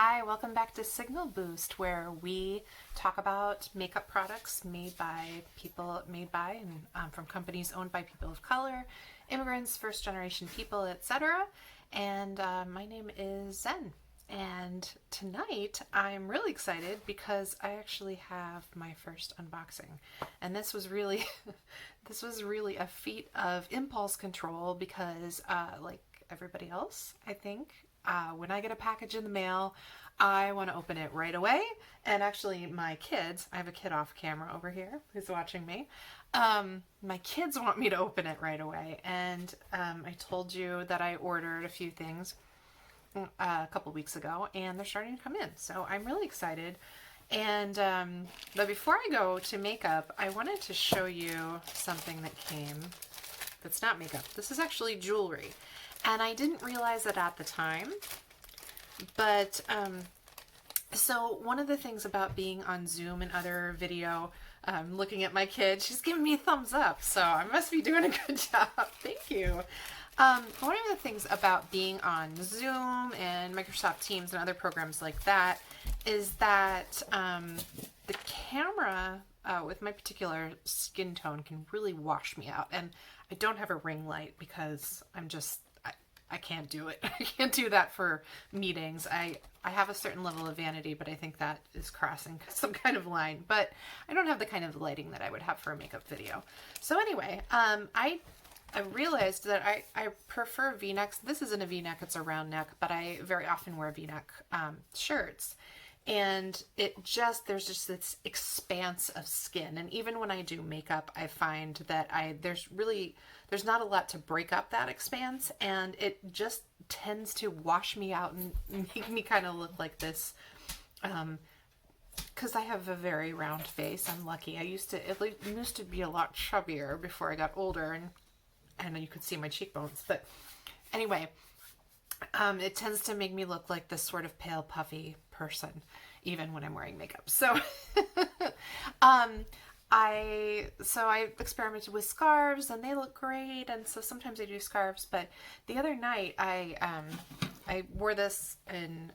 Hi, welcome back to Signal Boost, where we talk about makeup products made by and from companies owned by people of color, immigrants, first generation people, etc. And my name is Zen. And tonight I'm really excited because I actually have my first unboxing. And this was really this was really a feat of impulse control because like everybody else, I think, when I get a package in the mail, I want to open it right away. And actually my kids, I have a kid off camera over here who's watching me. My kids want me to open it right away. And I told you that I ordered a few things a couple weeks ago and they're starting to come in. So I'm really excited. And but before I go to makeup, I wanted to show you something that came that's not makeup. This is actually jewelry. And I didn't realize it at the time, but so one of the things about being on Zoom and other video, looking at my kid, she's giving me a thumbs up, so I must be doing a good job. Thank you. One of the things about being on Zoom and Microsoft Teams and other programs like that is that the camera with my particular skin tone can really wash me out. And I don't have a ring light because I can't do it. I can't do that for meetings. I have a certain level of vanity, but I think that is crossing some kind of line. But I don't have the kind of lighting that I would have for a makeup video. So anyway, I realized that I prefer V-necks. This isn't a V-neck, it's a round neck, but I very often wear V-neck shirts. And there's just this expanse of skin. And even when I do makeup, I find that there's not a lot to break up that expanse, and it just tends to wash me out and make me kind of look like this. Because I have a very round face. I'm lucky. It used to be a lot chubbier before I got older, and you could see my cheekbones. But anyway, it tends to make me look like this sort of pale, puffy person, even when I'm wearing makeup. So, I experimented with scarves, and they look great. And so sometimes I do scarves. But the other night, I wore this in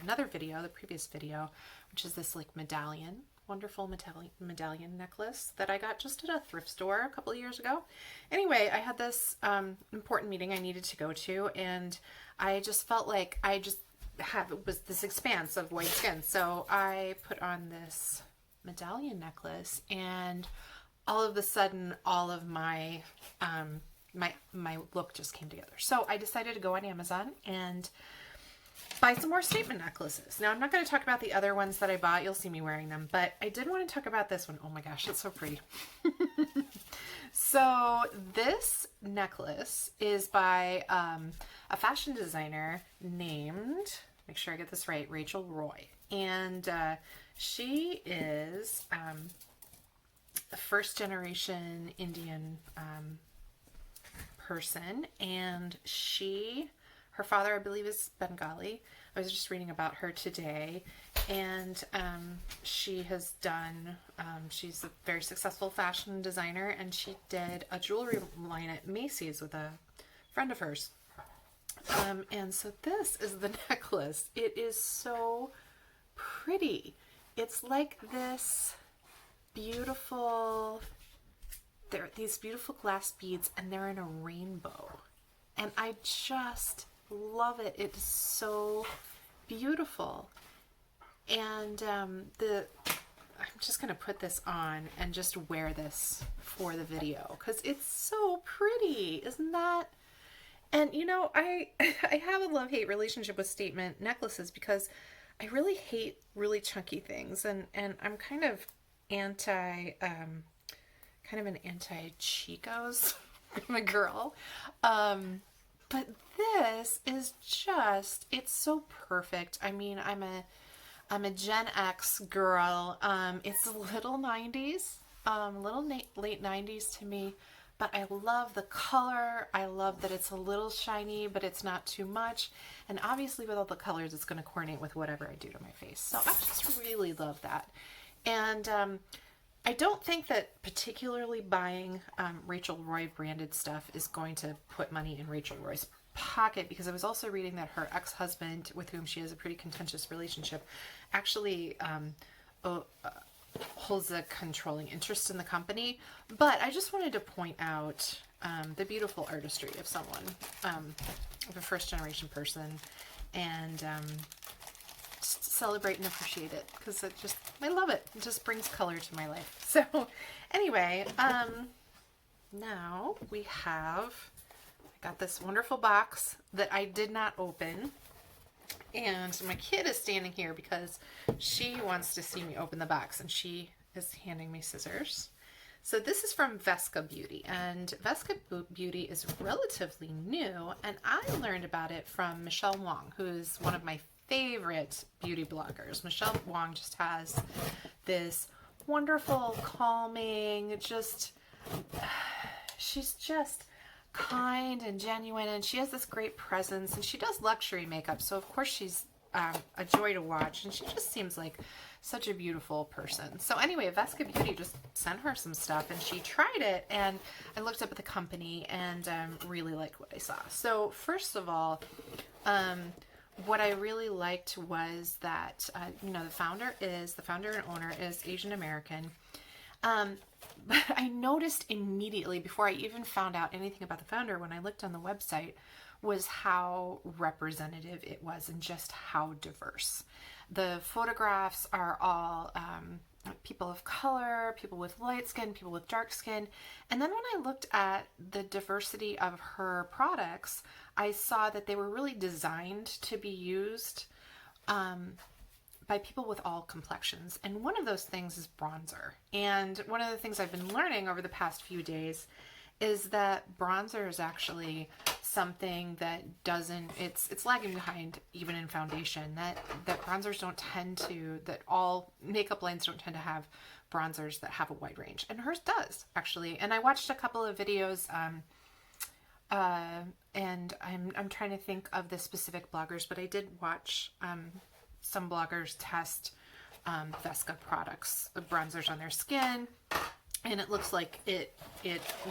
another video, the previous video, which is this like wonderful medallion necklace that I got just at a thrift store a couple of years ago. Anyway, I had this important meeting I needed to go to, and I just felt like it was this expanse of white skin. So I put on this medallion necklace, and all of a sudden, all of my my look just came together. So I decided to go on Amazon and buy some more statement necklaces. Now, I'm not going to talk about the other ones that I bought. You'll see me wearing them, but I did want to talk about this one. Oh my gosh, it's so pretty. So this necklace is by a fashion designer named, make sure I get this right, Rachel Roy. And she is a first generation Indian person, and her father, I believe, is Bengali. I was just reading about her today, and she has done, she's a very successful fashion designer, and she did a jewelry line at Macy's with a friend of hers. And so this is the necklace. It is so pretty. It's like this beautiful, there are these beautiful glass beads, and they're in a rainbow. And I just love it. It is so beautiful. And I'm just going to put this on and just wear this for the video because it's so pretty. Isn't that? And you know, I have a love-hate relationship with statement necklaces because I really hate really chunky things, and I'm kind of an anti-Chicos. I'm a girl. But this is just, it's so perfect. I mean, I'm a Gen X girl. It's a little 90s, late 90s to me, but I love the color. I love that it's a little shiny, but it's not too much. And obviously with all the colors, it's going to coordinate with whatever I do to my face. So I just really love that. And I don't think that particularly buying Rachel Roy branded stuff is going to put money in Rachel Roy's pocket because I was also reading that her ex-husband, with whom she has a pretty contentious relationship, actually holds a controlling interest in the company. But I just wanted to point out the beautiful artistry of someone, of a first-generation person, and just celebrate and appreciate it, because I love it. It just brings color to my life. So anyway, now I got this wonderful box that I did not open, and my kid is standing here because she wants to see me open the box, and she is handing me scissors. So this is from Vesca Beauty, and Vesca Beauty is relatively new, and I learned about it from Michelle Wong, who is one of my favorite beauty bloggers. Michelle Wong just has this wonderful, calming, she's just kind and genuine, and she has this great presence, and she does luxury makeup, so of course she's a joy to watch, and she just seems like such a beautiful person. So anyway, Vesca Beauty just sent her some stuff, and she tried it, and I looked up at the company and really liked what I saw. So first of all, what I really liked was that the founder and owner is Asian American. But I noticed immediately, before I even found out anything about the founder, when I looked on the website, was how representative it was and just how diverse. The photographs are all people of color, people with light skin, people with dark skin. And then when I looked at the diversity of her products, I saw that they were really designed to be used by people with all complexions. And one of those things is bronzer. And one of the things I've been learning over the past few days is that bronzer is actually something that it's lagging behind even in foundation, that bronzers don't tend to, that all makeup lines don't tend to have bronzers that have a wide range, and hers does actually. And I watched a couple of videos and I'm trying to think of the specific bloggers, but I did watch some bloggers test Vesca products, bronzers on their skin, and it looks like it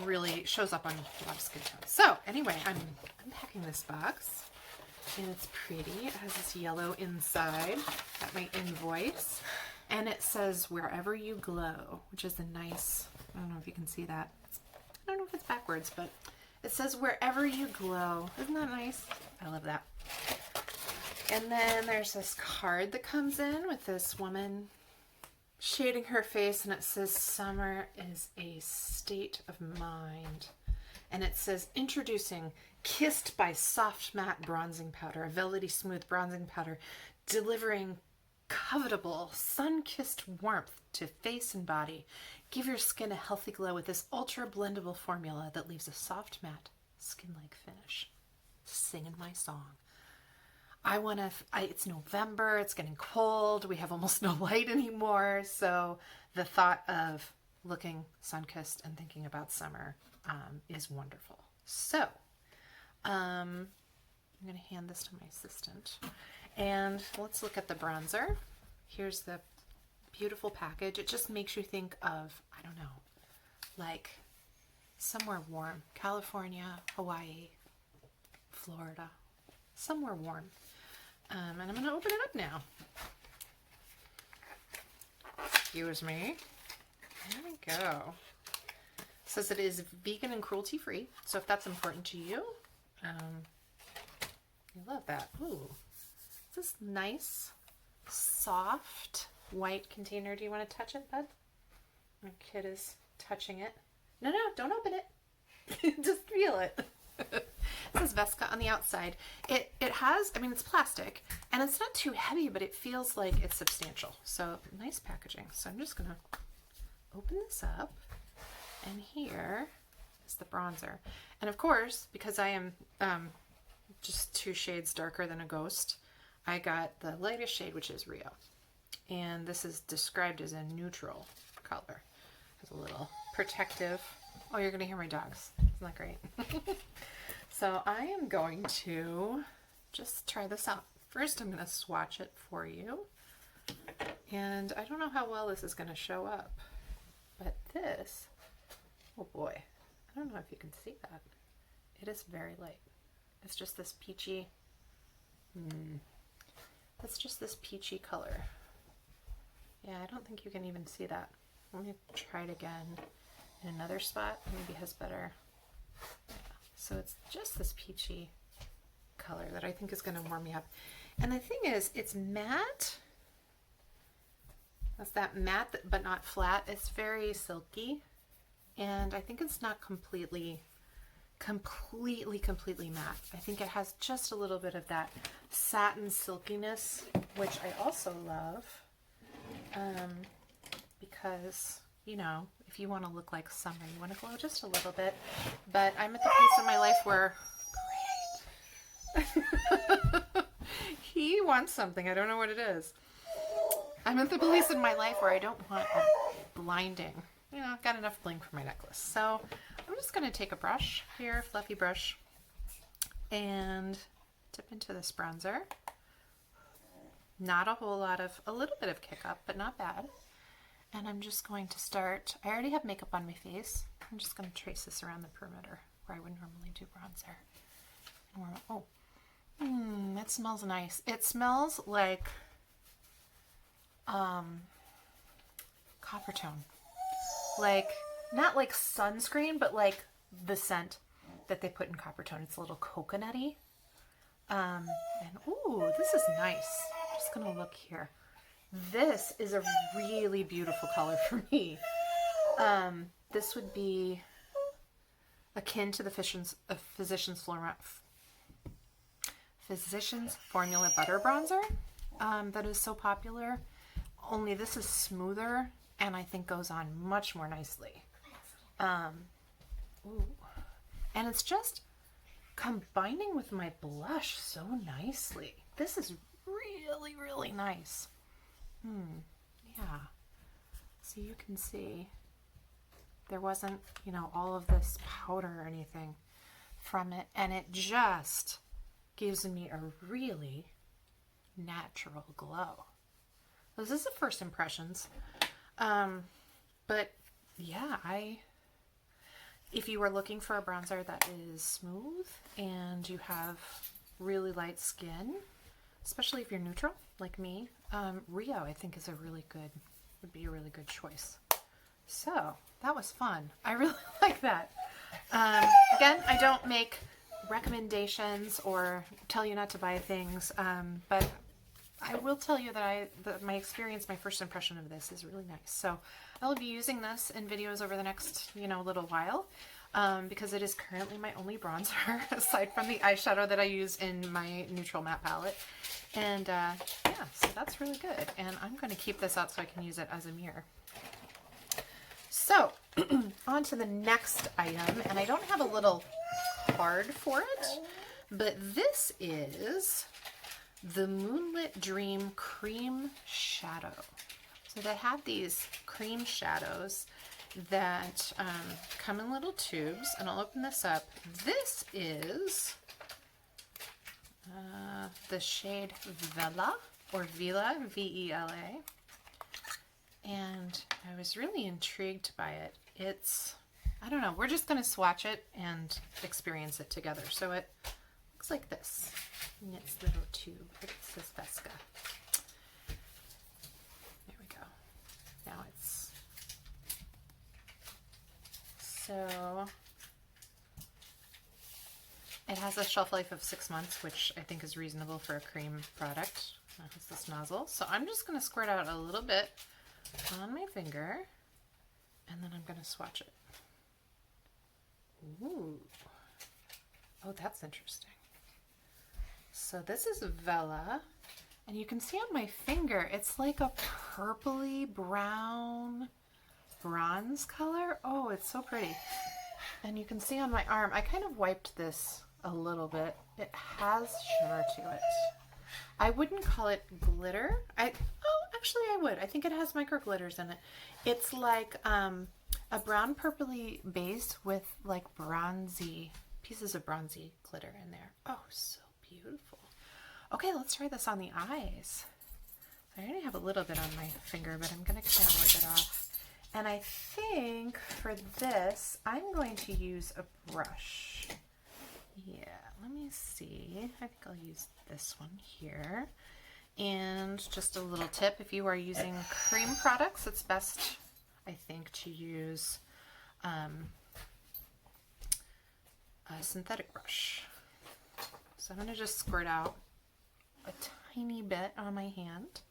really shows up on a lot of skin tones. So anyway, I'm unpacking this box, and it's pretty. It has this yellow inside. Got my invoice, and it says "Wherever You Glow," which is a nice, I don't know if you can see that. I don't know if it's backwards, but it says "Wherever You Glow." Isn't that nice? I love that. And then there's this card that comes in with this woman shading her face, and it says "Summer is a state of mind." And it says, "Introducing Kissed by Soft Matte Bronzing Powder, a velvety smooth bronzing powder delivering covetable sun-kissed warmth to face and body. Give your skin a healthy glow with this ultra blendable formula that leaves a soft matte skin-like finish." Singing my song. It's November, it's getting cold, we have almost no light anymore, so the thought of looking sun-kissed and thinking about summer is wonderful. So, I'm going to hand this to my assistant, and let's look at the bronzer. Here's the beautiful package. It just makes you think of, I don't know, like somewhere warm. California, Hawaii, Florida, somewhere warm. And I'm going to open it up now. Excuse me. There we go. It says it is vegan and cruelty free. So if that's important to you, I love that. Ooh, this nice, soft, white container. Do you want to touch it, bud? My kid is touching it. No, don't open it. Just feel it. It says Vesca on the outside. It has, it's plastic, and it's not too heavy, but it feels like it's substantial. So nice packaging. So I'm just going to open this up, and here is the bronzer. And of course, because I am just 2 shades darker than a ghost, I got the lightest shade, which is Rio. And this is described as a neutral color. Has a little protective. Oh, you're going to hear my dogs. Isn't that great? So I am going to just try this out. First, I'm going to swatch it for you. And I don't know how well this is going to show up, but this, oh boy, I don't know if you can see that. It is very light. It's just this peachy, it's just this peachy color. Yeah, I don't think you can even see that. Let me try it again in another spot. Maybe has better. Yeah. So it's just this peachy color that I think is going to warm me up. And the thing is, it's matte. That's that matte, but not flat. It's very silky. And I think it's not completely matte. I think it has just a little bit of that satin silkiness, which I also love. Because, you know, if you want to look like summer, you want to glow just a little bit. But I'm at the place in my life where, great. He wants something. I don't know what it is. I'm at the place in my life where I don't want a blinding. You know, I've got enough bling for my necklace. So I'm just going to take a brush here, fluffy brush, and dip into this bronzer. Not a whole lot of, a little bit of kick up, but not bad. And I'm just going to start, I already have makeup on my face. I'm just going to trace this around the perimeter where I would normally do bronzer. Oh, that smells nice. It smells like copper tone. Like, not like sunscreen, but like the scent that they put in copper tone. It's a little coconutty. And ooh, this is nice. I'm just gonna look here. This is a really beautiful color for me. This would be akin to the Physicians Formula Butter Bronzer that is so popular. Only this is smoother and I think goes on much more nicely. Ooh. And it's just combining with my blush so nicely. This is really, really nice. Yeah. So you can see there wasn't, you know, all of this powder or anything from it, and it just gives me a really natural glow. This is the first impressions. But yeah, if you were looking for a bronzer that is smooth and you have really light skin, especially if you're neutral like me, Rio I think would be a really good choice. So that was fun. I really like that. Again, I don't make recommendations or tell you not to buy things, but I will tell you that my experience, my first impression of this is really nice. So I will be using this in videos over the next, little while, because it is currently my only bronzer aside from the eyeshadow that I use in my neutral matte palette. And yeah, so that's really good. And I'm going to keep this out so I can use it as a mirror. So on to the next item, and I don't have a little card for it, but this is the Moonlit Dream Cream Shadow. So they have these cream shadows that come in little tubes, and I'll open this up. This is the shade Vela, or Vela, V-E-L-A. And I was really intrigued by it. It's, I don't know, we're just going to swatch it and experience it together. So it looks like this in its little tube. It says Vesca. There we go. Now it's, so it has a shelf life of 6 months, which I think is reasonable for a cream product. It has this nozzle. So I'm just going to squirt out a little bit on my finger, and then I'm going to swatch it. Ooh. Oh, that's interesting. So this is Vela, and you can see on my finger, it's like a purpley brown bronze color. Oh, it's so pretty. And you can see on my arm, I kind of wiped this a little bit. It has shimmer to it. I wouldn't call it glitter. Actually I would. I think it has micro glitters in it. It's like a brown purpley base with like bronzy, pieces of bronzy glitter in there. Oh, so beautiful. Okay, let's try this on the eyes. I already have a little bit on my finger, but I'm going to kind of wipe it off. And I think for this, I'm going to use a brush. Yeah, let me see. I think I'll use this one here. And just a little tip, if you are using cream products, it's best, I think, to use a synthetic brush. So I'm going to just squirt out a tiny bit on my hand.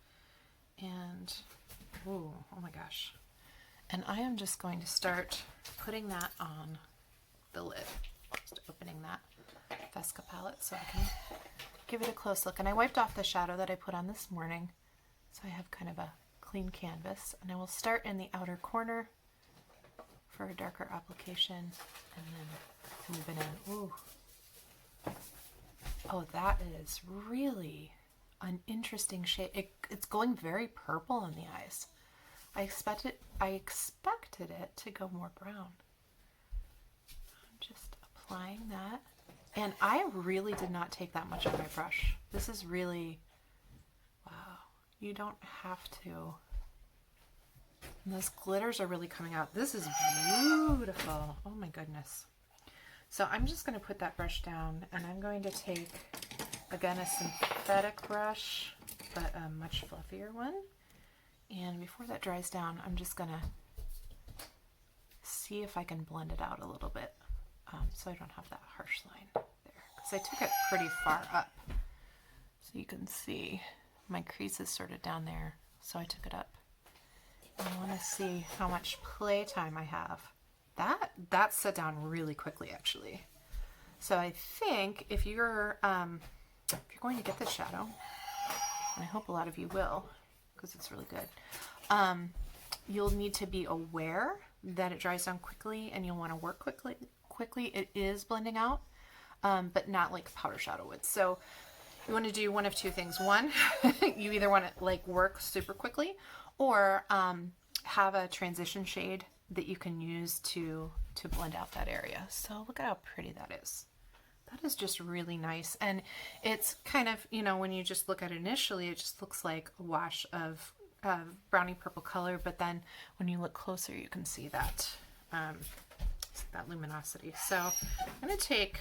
And, ooh, oh my gosh. And I am just going to start putting that on the lid. Just opening that Vesca palette so I can give it a close look. And I wiped off the shadow that I put on this morning, so I have kind of a clean canvas. And I will start in the outer corner for a darker application, and then move it in. Ooh. Oh, that is really an interesting shade. It's going very purple in the eyes. I expected it to go more brown. I'm just applying that. And I really did not take that much on my brush. This is really, wow. You don't have to. And those glitters are really coming out. This is beautiful. Oh my goodness. So I'm just going to put that brush down, and I'm going to take, again, a synthetic brush, but a much fluffier one. And before that dries down, I'm just going to see if I can blend it out a little bit, so I don't have that harsh line there. Because I took it pretty far up. So you can see my crease is sort of down there, so I took it up. And I want to see how much playtime I have. That set down really quickly, actually. So I think if you're going to get this shadow, and I hope a lot of you will, because it's really good, you'll need to be aware that it dries down quickly, and you'll want to work quickly. It is blending out, but not like powder shadow would. So you want to do one of two things. One, you either want to like work super quickly, or have a transition shade that you can use to blend out that area. So look at how pretty that is. That is just really nice. And it's kind of, you know, when you just look at it initially, it just looks like a wash of browny purple color. But then when you look closer, you can see that, that luminosity. So I'm going to take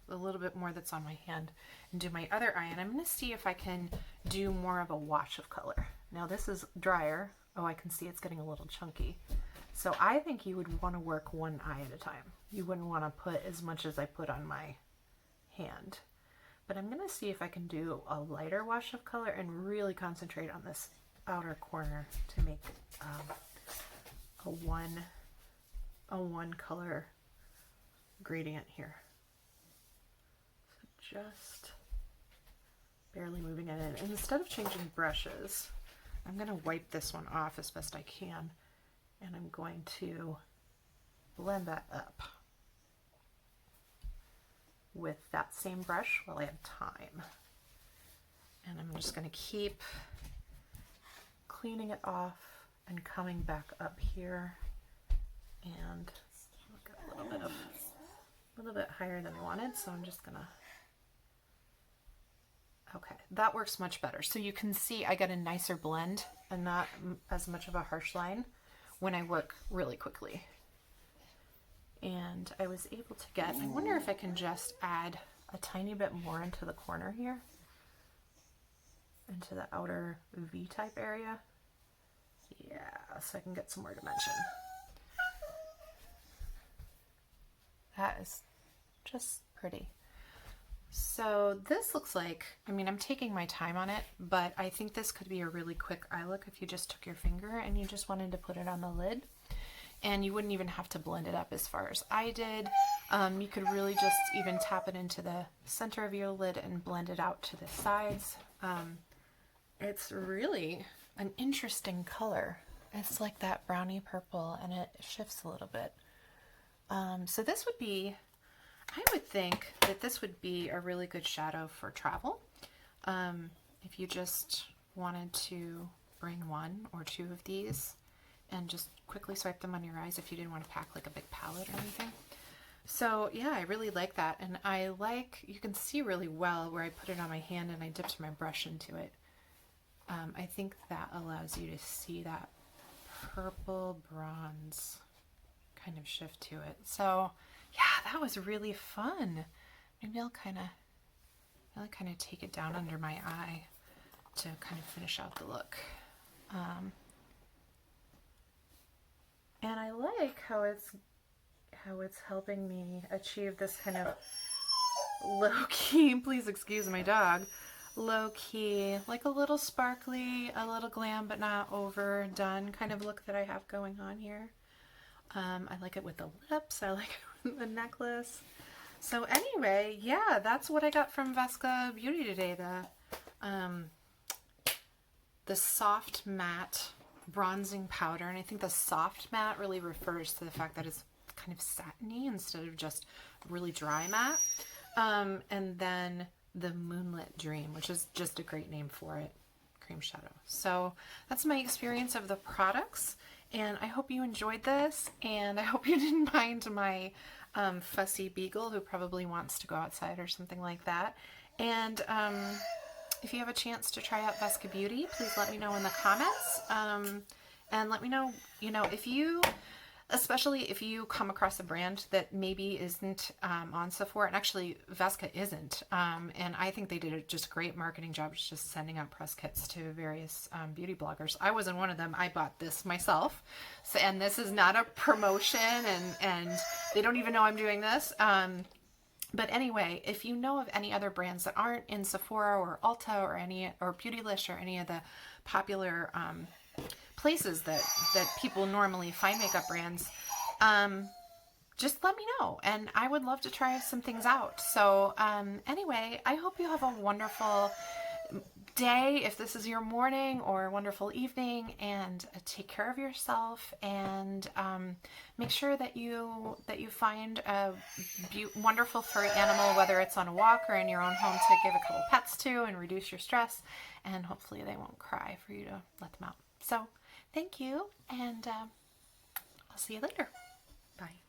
a little bit more that's on my hand and do my other eye. And I'm going to see if I can do more of a wash of color. Now this is drier. Oh, I can see it's getting a little chunky. So I think you would want to work one eye at a time. You wouldn't want to put as much as I put on my hand. But I'm going to see if I can do a lighter wash of color and really concentrate on this outer corner to make a one color gradient here. So just barely moving it in. And instead of changing brushes, I'm going to wipe this one off as best I can. And I'm going to blend that up with that same brush while I have time. And I'm just going to keep cleaning it off and coming back up here, and look at a little bit higher than I wanted. So I'm just gonna, okay, that works much better. So you can see I get a nicer blend and not as much of a harsh line when I work really quickly. And I was able to get, I wonder if I can just add a tiny bit more into the corner here, into the outer V-type area. Yeah, so I can get some more dimension. That is just pretty. So this looks like, I mean, I'm taking my time on it, but I think this could be a really quick eye look if you just took your finger and you just wanted to put it on the lid. And you wouldn't even have to blend it up as far as I did. You could really just even tap it into the center of your lid and blend it out to the sides. It's really an interesting color. It's like that browny purple, and it shifts a little bit. So this would be, I would think that this would be a really good shadow for travel. If you just wanted to bring one or two of these and just quickly swipe them on your eyes if you didn't want to pack like a big palette or anything. So yeah, I really like that. And I like, you can see really well where I put it on my hand and I dipped my brush into it. I think that allows you to see that purple bronze kind of shift to it. So yeah, that was really fun. maybe I'll kind of take it down under my eye to kind of finish out the look. And I like how it's helping me achieve this kind of low-key, please excuse my dog, low-key, like a little sparkly, a little glam, but not overdone kind of look that I have going on here. I like it with the lips. I like it with the necklace. So anyway, yeah, that's what I got from Vesca Beauty today. The soft matte bronzing powder, and I think the soft matte really refers to the fact that it's kind of satiny instead of just really dry matte. And then the Moonlit Dream, which is just a great name for it, cream shadow. So that's my experience of the products, and I hope you enjoyed this, and I hope you didn't mind my fussy beagle who probably wants to go outside or something like that. And if you have a chance to try out Vesca Beauty, please let me know in the comments, and let me know, if you, especially if you come across a brand that maybe isn't on Sephora, and actually Vesca isn't, and I think they did just a great marketing job just sending out press kits to various beauty bloggers. I wasn't one of them. I bought this myself, so, and this is not a promotion, and they don't even know I'm doing this. But anyway, if you know of any other brands that aren't in Sephora or Ulta or Beautylish or any of the popular places that people normally find makeup brands, just let me know, and I would love to try some things out. So anyway, I hope you have a wonderful day if this is your morning, or a wonderful evening, and take care of yourself, and make sure that you find a wonderful furry animal, whether it's on a walk or in your own home, to give a couple pets to and reduce your stress, and hopefully they won't cry for you to let them out. So thank you, and I'll see you later. Bye.